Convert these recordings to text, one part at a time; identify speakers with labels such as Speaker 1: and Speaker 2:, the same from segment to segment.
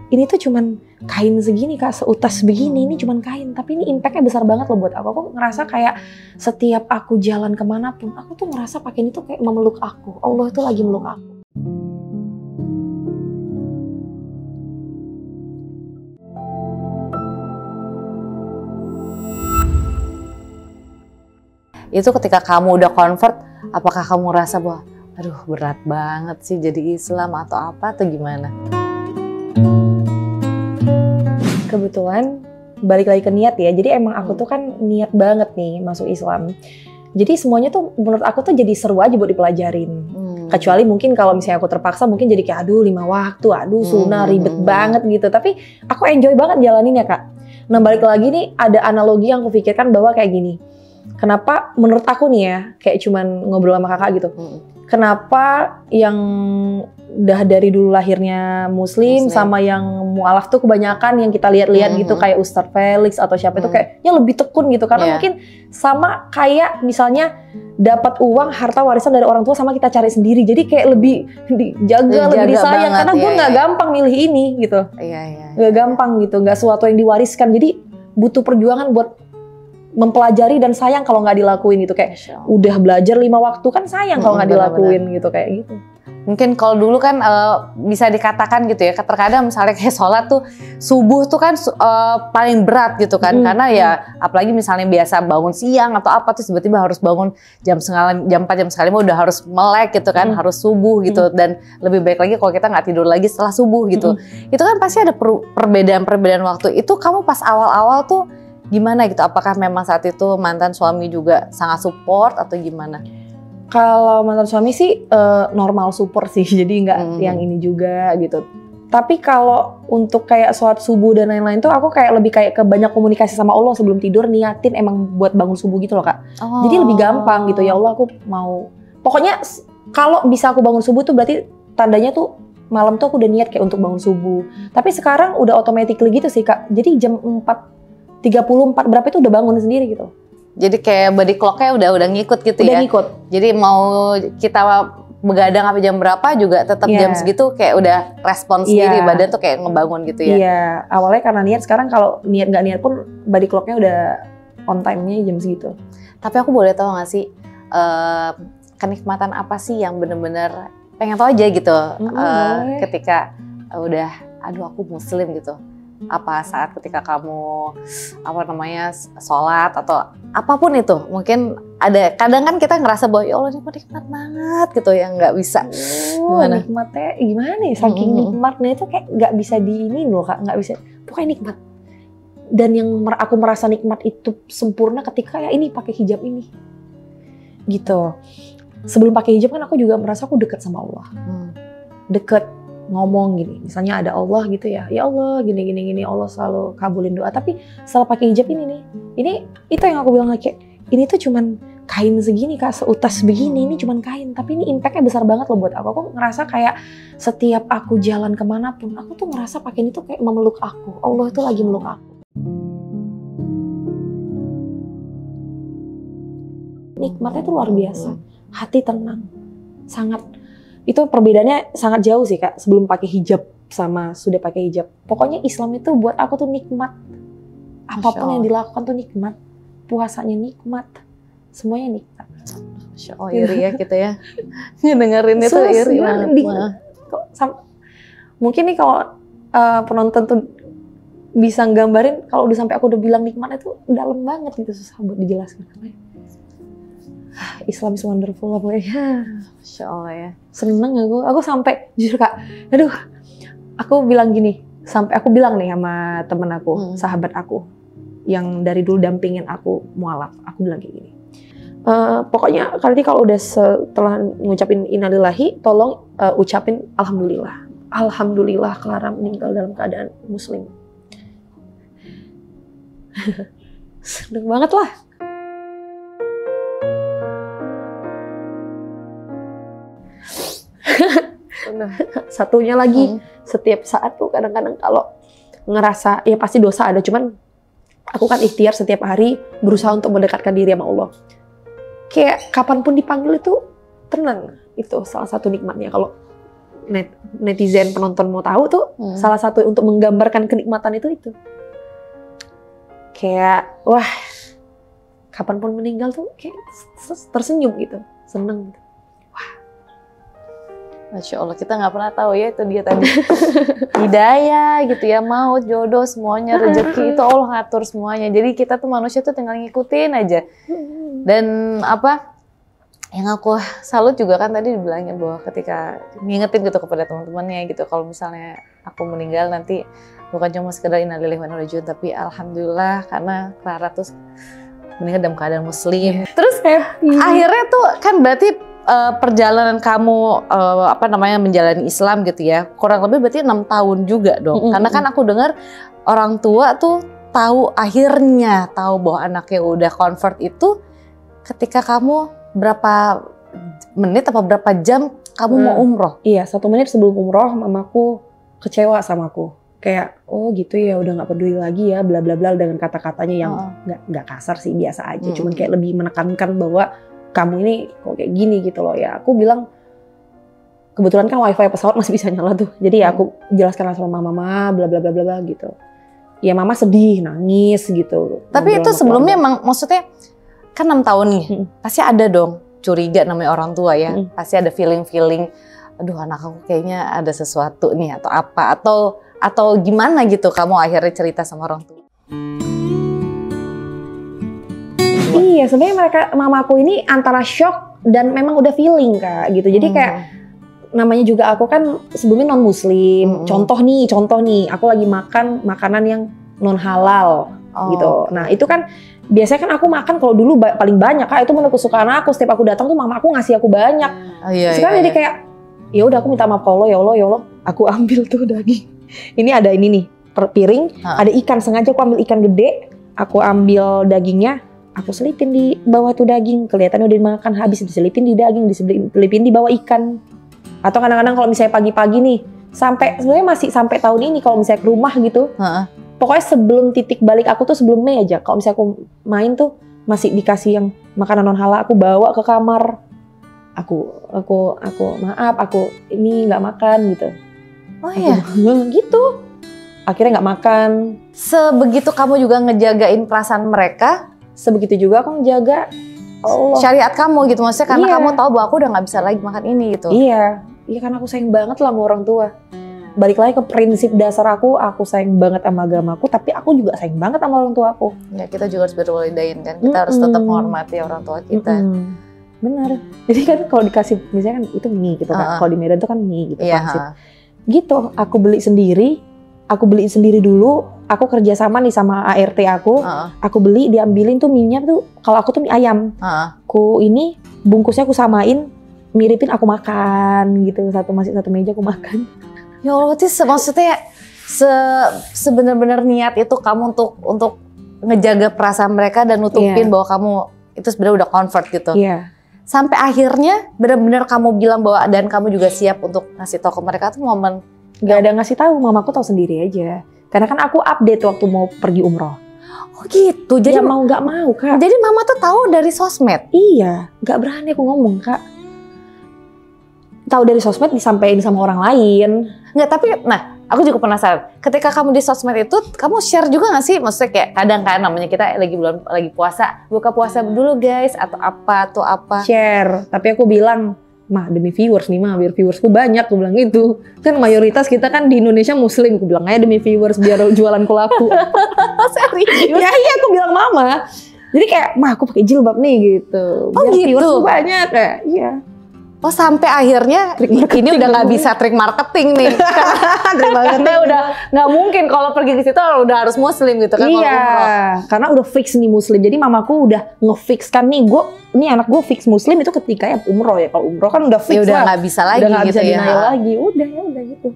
Speaker 1: ini tuh cuman kain segini Kak, seutas begini, ini cuman kain, tapi ini impactnya besar banget loh buat aku. Aku ngerasa kayak setiap aku jalan kemanapun, aku tuh ngerasa pakai ini tuh kayak memeluk aku. Allah tuh lagi meluk aku.
Speaker 2: Itu ketika kamu udah convert, apakah kamu rasa bahwa aduh berat banget sih jadi Islam atau apa atau gimana?
Speaker 1: Kebetulan balik lagi ke niat ya, jadi emang aku tuh kan niat banget nih masuk Islam. Jadi semuanya tuh menurut aku tuh jadi seru aja buat dipelajarin. Kecuali mungkin kalau misalnya aku terpaksa mungkin jadi kayak aduh 5 waktu, aduh sunnah ribet banget gitu. Tapi aku enjoy banget jalaninnya Kak. Nah balik lagi nih ada analogi yang aku pikirkan bahwa kayak gini. Kenapa menurut aku nih ya, kayak cuman ngobrol sama kakak gitu. Kenapa yang udah dari dulu lahirnya Muslim sama yang mualaf tuh kebanyakan yang kita lihat-lihat gitu kayak Ustadz Felix atau siapa itu kayaknya lebih tekun gitu. Karena mungkin sama kayak misalnya dapat uang harta warisan dari orang tua sama kita cari sendiri. Jadi kayak lebih dijaga, lebih disayang. Karena gue gak gampang milih ini gitu. Gak gampang gitu, gak sesuatu yang diwariskan. Jadi butuh perjuangan buat mempelajari dan sayang kalau nggak dilakuin gitu kayak udah belajar 5 waktu kan sayang kalau nggak dilakuin gitu kayak gitu.
Speaker 2: Mungkin kalau dulu kan bisa dikatakan gitu ya, terkadang misalnya kayak sholat tuh subuh tuh kan paling berat gitu kan, karena ya apalagi misalnya biasa bangun siang atau apa tuh tiba-tiba harus bangun jam 4 jam sekali udah harus melek gitu kan, harus subuh gitu dan lebih baik lagi kalau kita nggak tidur lagi setelah subuh gitu. Itu kan pasti ada perbedaan waktu. Itu kamu pas awal-awal tuh gimana gitu? Apakah memang saat itu mantan suami juga sangat support atau gimana?
Speaker 1: Kalau mantan suami sih normal support sih, jadi nggak yang ini juga gitu. Tapi kalau untuk kayak sholat subuh dan lain-lain tuh aku kayak lebih kayak ke banyak komunikasi sama Allah sebelum tidur, niatin emang buat bangun subuh gitu loh Kak. Jadi lebih gampang gitu, ya Allah aku mau. Pokoknya kalau bisa aku bangun subuh tuh berarti tandanya tuh malam tuh aku udah niat kayak untuk bangun subuh. Tapi sekarang udah automatically gitu sih Kak, jadi jam 4:34 berapa itu udah bangun sendiri gitu.
Speaker 2: Jadi kayak body clock-nya udah ngikut gitu ya. Udah
Speaker 1: ngikut.
Speaker 2: Jadi mau kita begadang sampai jam berapa juga tetap jam segitu kayak udah respon sendiri, badan tuh kayak ngebangun gitu ya.
Speaker 1: Iya, awalnya karena niat, sekarang kalau niat nggak niat pun body clock-nya udah on time-nya jam segitu.
Speaker 2: Tapi aku boleh tahu nggak sih kenikmatan apa sih yang bener-bener pengen tahu aja gitu ketika udah aduh aku Muslim gitu. Apa saat ketika kamu sholat atau apapun itu, mungkin ada kadang kan kita ngerasa bahwa ya Allah ini nikmat banget gitu yang nggak bisa
Speaker 1: gimana? Nikmatnya gimana ya, saking nikmatnya itu kayak nggak bisa diinin loh Kak, nggak bisa, pokoknya nikmat. Dan yang aku merasa nikmat itu sempurna ketika ya ini pakai hijab ini gitu. Sebelum pakai hijab kan aku juga merasa aku dekat sama Allah, deket, ngomong gini, misalnya ada Allah gitu ya Allah gini Allah selalu kabulin doa. Tapi setelah pakai hijab ini itu yang aku bilang kayak ini tuh cuman kain segini Kak, seutas begini, ini cuman kain, tapi ini impactnya besar banget loh buat aku. Aku ngerasa kayak setiap aku jalan kemanapun, aku tuh ngerasa pakai ini tuh kayak memeluk aku. Allah tuh lagi meluk aku. Nikmatnya tuh luar biasa, hati tenang, sangat. Itu perbedaannya sangat jauh sih Kak, sebelum pakai hijab sama sudah pakai hijab. Pokoknya Islam itu buat aku tuh nikmat. Apapun yang dilakukan tuh nikmat. Puasanya nikmat. Semuanya nikmat.
Speaker 2: Masya Allah, iri ya kita ya. Dengerin itu iri banget.
Speaker 1: Mungkin nih kalau penonton tuh bisa nggambarin, kalau udah sampai aku udah bilang nikmat itu dalam banget gitu, susah buat dijelaskan. Islam is wonderful lah pokoknya.
Speaker 2: Masya Allah ya.
Speaker 1: Seneng aku sampai jujur Kak, aduh aku bilang gini, sampai aku bilang nih sama temen aku, sahabat aku yang dari dulu dampingin aku mualaf, aku bilang kayak gini, pokoknya kali ini kalau udah setelah ngucapin innalillahi, tolong ucapin alhamdulillah. Alhamdulillah Clara meninggal dalam keadaan Muslim. Seneng banget lah. Satunya lagi, setiap saat tuh kadang-kadang kalau ngerasa ya pasti dosa ada, cuman aku kan ikhtiar setiap hari berusaha untuk mendekatkan diri sama Allah. Kayak kapanpun dipanggil itu tenang, itu salah satu nikmatnya. Kalau netizen penonton mau tahu tuh, salah satu untuk menggambarkan kenikmatan itu. Kayak, wah, kapanpun meninggal tuh kayak tersenyum gitu, seneng gitu.
Speaker 2: Masya Allah, kita nggak pernah tahu ya, itu dia tadi. Hidayah gitu ya, maut, jodoh, semuanya, rezeki itu Allah ngatur semuanya. Jadi kita tuh manusia tuh tinggal ngikutin aja. Dan apa yang aku salut juga kan tadi dibilangin bahwa ketika ngingetin gitu kepada teman-temannya gitu, kalau misalnya aku meninggal nanti bukan cuma sekedar innalillahi wa inna ilaihi raji'un, tapi alhamdulillah karena Clara tuh meninggal dalam keadaan muslim. Terus akhirnya tuh kan berarti perjalanan kamu menjalani Islam gitu ya, kurang lebih berarti 6 tahun juga dong. Karena kan aku dengar orang tua tuh tahu akhirnya tahu bahwa anaknya udah convert itu ketika kamu berapa menit atau berapa jam kamu mau umroh.
Speaker 1: Iya, 1 menit sebelum umroh mamaku kecewa sama aku. Kayak, oh gitu ya, udah nggak peduli lagi ya, bla bla bla, dengan kata-katanya yang nggak kasar sih, biasa aja. Cuman kayak lebih menekankan bahwa kamu ini kok kayak gini gitu loh ya. Aku bilang, kebetulan kan wifi pesawat masih bisa nyala tuh. Jadi ya aku jelaskan sama mama, bla bla bla bla bla gitu. Ya mama sedih, nangis gitu.
Speaker 2: Tapi itu sebelumnya emang maksudnya kan 6 tahun nih, pasti ada dong curiga, namanya orang tua ya. Pasti ada feeling-feeling, aduh anak aku kayaknya ada sesuatu nih atau apa. Atau gimana gitu kamu akhirnya cerita sama orang tua?
Speaker 1: Iya, sebenarnya mamaku ini antara shock dan memang udah feeling Kak gitu. Jadi kayak namanya juga aku kan sebelumnya non muslim. Contoh nih, aku lagi makan makanan yang non halal gitu. Nah, itu kan biasanya kan aku makan kalau dulu paling banyak Kak, itu menurut kesukaan aku. Setiap aku datang tuh mama aku ngasih aku banyak. Sekarang jadi kayak ya udah aku minta maaf ke Allah, ya Allah, aku ambil tuh daging. Ini ada ini nih, piring, ada ikan, sengaja aku ambil ikan gede, aku ambil dagingnya, aku selipin di bawah tuh daging, kelihatannya udah dimakan habis, diselipin di daging, diselipin di bawah ikan. Atau kadang-kadang kalau misalnya pagi-pagi nih, sebenarnya masih sampai tahun ini kalau misalnya ke rumah gitu, pokoknya sebelum titik balik aku tuh sebelum Mei aja, kalau misalnya aku main tuh masih dikasih yang makanan non halal, aku bawa ke kamar, aku maaf, aku ini nggak makan gitu.
Speaker 2: Oh iya,
Speaker 1: gitu. Akhirnya nggak makan.
Speaker 2: Sebegitu kamu juga ngejagain perasaan mereka,
Speaker 1: sebegitu juga aku ngejaga Allah.
Speaker 2: Syariat kamu gitu, maksudnya karena kamu tahu bahwa aku udah nggak bisa lagi makan ini gitu.
Speaker 1: Iya karena aku sayang banget lah sama orang tua. Balik lagi ke prinsip dasar aku sayang banget sama agamaku, tapi aku juga sayang banget sama orang tua aku.
Speaker 2: Ya kita juga harus berwalidain kan, kita harus tetap menghormati orang tua kita.
Speaker 1: Benar. Jadi kan kalau dikasih misalnya kan itu mie gitu kan, kalau di Medan tuh kan mie gitu gitu, aku beli sendiri dulu, aku kerja sama nih sama ART aku beli, diambilin tuh mie-nya tuh, kalau aku tuh mie ayam, aku ini bungkusnya aku samain, miripin aku makan gitu, masih satu meja aku makan.
Speaker 2: Ya Allah, maksudnya sebenar-benar niat itu kamu untuk ngejaga perasaan mereka dan nutupin bahwa kamu itu sebenarnya udah convert gitu. Sampai akhirnya benar-benar kamu bilang bahwa dan kamu juga siap untuk ngasih tahu ke mereka tuh momen.
Speaker 1: Gak ada ngasih tahu, mamaku tahu sendiri aja. Karena kan aku update waktu mau pergi umroh.
Speaker 2: Oh gitu, jadi
Speaker 1: mau nggak mau Kak.
Speaker 2: Jadi mama tuh tahu dari sosmed?
Speaker 1: Iya, nggak berani aku ngomong Kak. Tahu dari sosmed disampaikan sama orang lain.
Speaker 2: Nggak, tapi aku juga penasaran. Ketika kamu di sosmed itu, kamu share juga nggak sih? Maksudnya kayak kadang kan namanya kita lagi puasa, buka puasa dulu guys, atau apa.
Speaker 1: Share, tapi aku bilang, mah demi viewers nih mah, biar viewersku banyak, aku bilang gitu. Kan mayoritas kita kan di Indonesia muslim, aku bilang aja demi viewers biar jualanku laku.
Speaker 2: Serius?
Speaker 1: Ya iya, aku bilang mama. Jadi kayak, mah aku pakai jilbab nih gitu. Biar
Speaker 2: gitu?
Speaker 1: Viewersku banyak kayak, iya.
Speaker 2: Oh sampai akhirnya ini udah nggak bisa trik marketing nih. Karena udah nggak mungkin kalau pergi ke situ udah harus muslim gitu kan.
Speaker 1: Iya, karena udah fix nih muslim. Jadi mamaku udah ngefix kan nih, anak gue fix muslim itu ketika ya umroh ya. Kalau umroh kan udah fix
Speaker 2: udah nggak bisa lagi
Speaker 1: udah
Speaker 2: gitu
Speaker 1: bisa
Speaker 2: ya.
Speaker 1: Udah lagi, udah gitu.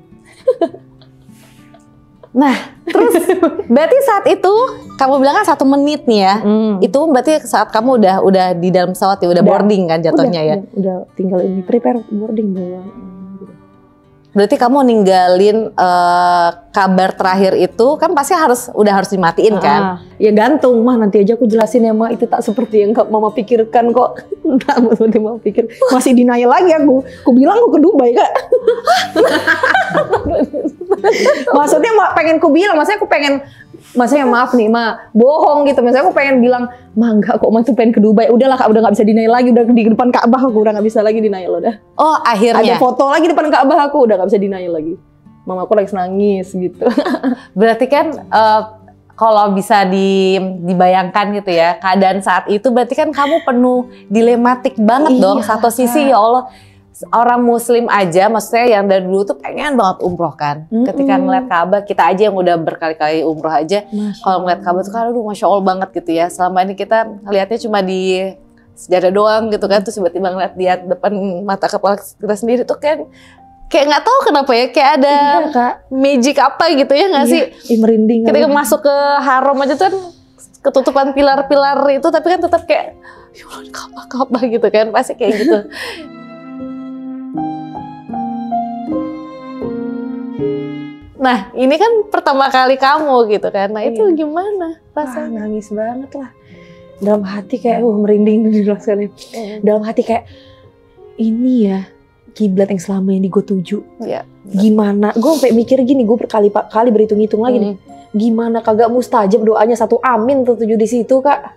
Speaker 2: Nah, terus berarti saat itu kamu bilang kan 1 menit nih ya. Itu berarti saat kamu udah di dalam pesawat ya, udah boarding kan jatuhnya ya.
Speaker 1: Udah tinggal ini prepare boarding doang.
Speaker 2: Berarti kamu ninggalin kabar terakhir itu kan pasti udah harus dimatiin kan?
Speaker 1: Ya gantung mah, nanti aja aku jelasin ya mah, itu tak seperti yang mama pikirkan kok. Tak seperti mama pikir. Masih denial lagi aku. Aku bilang aku ke Dubai kak. Maksudnya pengen ku bilang, maksudnya maaf nih ma, bohong gitu. Misalnya aku pengen bilang, ma enggak kok, ma tuh pengen ke Dubai. Udahlah kak, udah nggak bisa denial lagi, udah di depan Ka'bah aku udah nggak bisa lagi denial udah.
Speaker 2: Oh akhirnya.
Speaker 1: Ada foto lagi depan Ka'bah aku udah nggak bisa denial lagi. Mama aku lagi nangis gitu.
Speaker 2: Berarti kan kalau bisa dibayangkan gitu ya, keadaan saat itu berarti kan kamu penuh dilematik banget dong. Satu sisi ya Allah, orang muslim aja maksudnya yang dari dulu tuh pengen banget umroh kan. Ketika ngeliat Ka'bah, kita aja yang udah berkali-kali umroh aja, kalau ngeliat Ka'bah tuh kan aduh Masya Allah banget gitu ya. Selama ini kita ngeliatnya cuma di sejarah doang gitu kan, terus tiba-tiba ngeliat di depan mata kepala kita sendiri tuh kan kayak nggak tahu kenapa ya, kayak ada magic apa gitu ya nggak sih?
Speaker 1: Merinding.
Speaker 2: Ketika masuk ke haram aja tuh kan ketutupan pilar-pilar itu, tapi kan tetap kayak ya Allah Ka'bah gitu kan, pasti kayak gitu. Nah ini kan pertama kali kamu gitu kan, nah itu gimana rasanya?
Speaker 1: Nangis banget lah. Dalam hati kayak merinding dijelaskannya. Dalam hati kayak ini ya kiblat yang selama ini gue tuju. Gimana? Gue sampai mikir gini, gue berkali-kali berhitung-hitung lagi nih. Gimana kagak mustajab doanya satu amin tertuju di situ kak?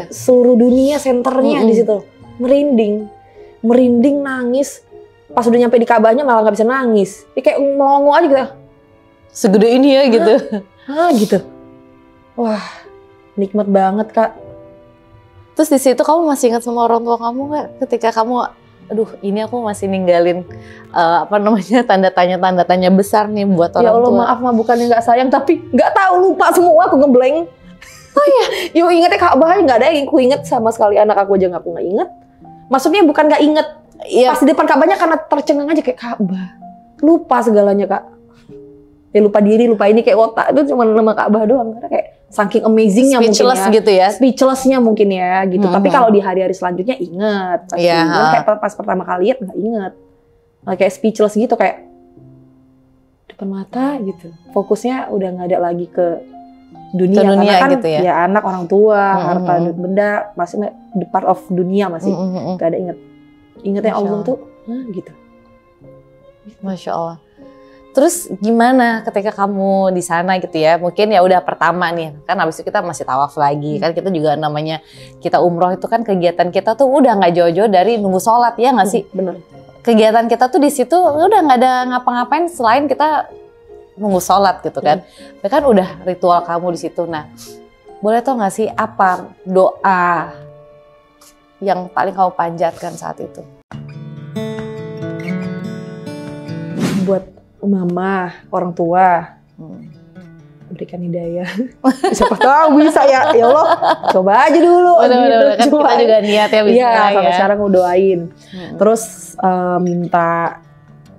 Speaker 1: Seluruh dunia senternya di situ. Merinding nangis. Pas udah nyampe di Ka'bahnya malah nggak bisa nangis. Dia kayak melongo aja gitu.
Speaker 2: Segede ini ya gitu.
Speaker 1: Gitu. Wah, nikmat banget kak.
Speaker 2: Terus di situ kamu masih ingat sama orang tua kamu nggak? Ketika kamu, aduh ini aku masih ninggalin tanda tanya besar nih buat orang tua.
Speaker 1: Ya Allah maaf mah, bukannya nggak sayang tapi nggak tahu, lupa semua, aku ngeblank. Oh iya, yuk ingetnya Ka'bah nggak ada yang aku inget sama sekali, anak aku aja aku nggak inget. Maksudnya bukan nggak inget. Pas di depan Ka'bahnya karena tercengang aja kayak Ka'bah. Lupa segalanya kak. Ya lupa diri, lupa ini, kayak otak itu cuma nama Ka'bah doang. Karena kayak saking amazingnya mungkin ya.
Speaker 2: Gitu ya.
Speaker 1: Speechlessnya mungkin ya gitu. Tapi kalau di hari-hari selanjutnya inget. Pasti. Kayak pas pertama kali lihat nggak inget. Nah, kayak speechless gitu, kayak depan mata gitu. Fokusnya udah nggak ada lagi ke dunia karena kan gitu ya anak, orang tua, harta benda masih the part of dunia masih. Gak ada ingetnya Allah tuh gitu.
Speaker 2: Masya Allah. Terus gimana ketika kamu di sana gitu ya? Mungkin ya udah pertama nih, kan habis itu kita masih tawaf lagi. Kan kita juga namanya kita umroh itu kan kegiatan kita tuh udah nggak jauh-jauh dari nunggu sholat ya nggak sih?
Speaker 1: Bener. Kegiatan
Speaker 2: kita tuh di situ udah nggak ada ngapa-ngapain selain kita nunggu sholat gitu kan. Kan udah ritual kamu di situ. Nah, boleh tau nggak sih apa doa yang paling kamu panjatkan saat itu?
Speaker 1: Buat mama, orang tua, berikan hidayah. Siapa tahu bisa ya Allah. Coba aja dulu.
Speaker 2: Udah, kan kita juga niat ya bisa.
Speaker 1: Iya, sampai sekarang aku doain. Terus minta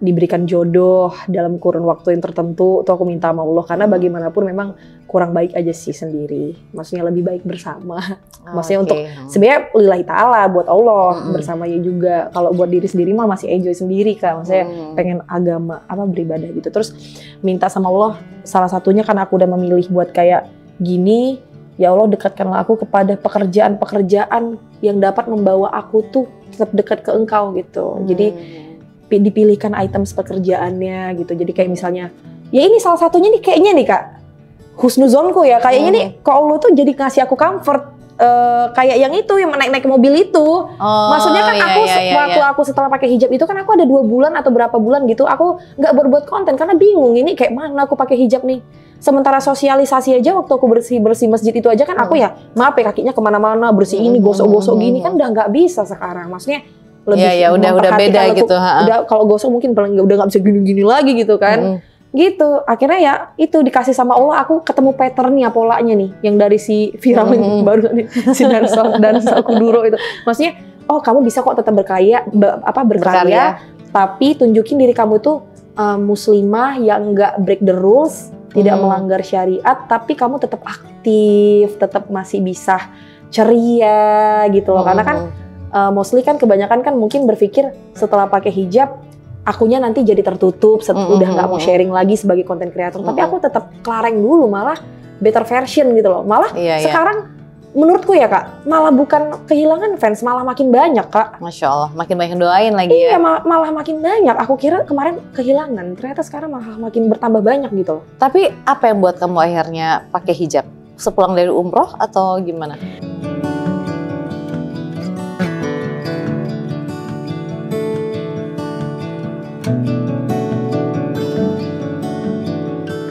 Speaker 1: diberikan jodoh dalam kurun waktu yang tertentu. Tuh aku minta sama Allah, karena bagaimanapun memang kurang baik aja sih sendiri. Maksudnya lebih baik bersama. Maksudnya untuk sebenarnya lillahi ta'ala buat Allah bersamanya juga. Kalau buat diri sendiri mah masih enjoy sendiri kak. Maksudnya pengen agama beribadah gitu. Terus minta sama Allah, salah satunya karena aku udah memilih buat kayak gini, ya Allah dekatkanlah aku kepada pekerjaan-pekerjaan yang dapat membawa aku tuh tetap dekat ke Engkau gitu. Jadi dipilihkan item pekerjaannya gitu. Jadi kayak misalnya, ya ini salah satunya nih kayaknya nih kak, husnuzonku ya, kayaknya nih kok Allah tuh jadi ngasih aku comfort. Kayak yang itu, yang naik mobil itu. Maksudnya kan aku waktu aku setelah pakai hijab itu kan aku ada 2 bulan atau berapa bulan gitu, aku nggak berbuat konten karena bingung ini kayak mana aku pakai hijab nih. Sementara sosialisasi aja waktu aku bersih masjid itu aja kan aku ya maaf ya kakinya kemana-mana bersih ini gosok-gosok gini kan udah nggak bisa sekarang. Maksudnya lebih
Speaker 2: udah beda gitu.
Speaker 1: Udah kalau gosok mungkin paling udah nggak bisa gini-gini lagi gitu kan. Gitu. Akhirnya ya itu dikasih sama Allah, aku ketemu patternnya, polanya nih yang dari si viral baru nih, si Dansa Kuduro itu. Maksudnya, oh kamu bisa kok tetap berkarya, tapi tunjukin diri kamu tuh muslimah yang nggak break the rules, tidak melanggar syariat, tapi kamu tetap aktif, tetap masih bisa ceria gitu loh. Karena kan mostly kan kebanyakan kan mungkin berpikir setelah pakai hijab akunya nanti jadi tertutup, udah nggak mau sharing lagi sebagai content creator. Tapi aku tetap kelareng dulu, malah better version gitu loh. Malah sekarang menurutku ya Kak, malah bukan kehilangan fans, malah makin banyak Kak.
Speaker 2: Masya Allah, makin banyak doain lagi
Speaker 1: ya. Iya, malah makin banyak. Aku kira kemarin kehilangan, ternyata sekarang malah makin bertambah banyak gitu loh.
Speaker 2: Tapi apa yang buat kamu akhirnya pakai hijab? Sepulang dari umroh atau gimana?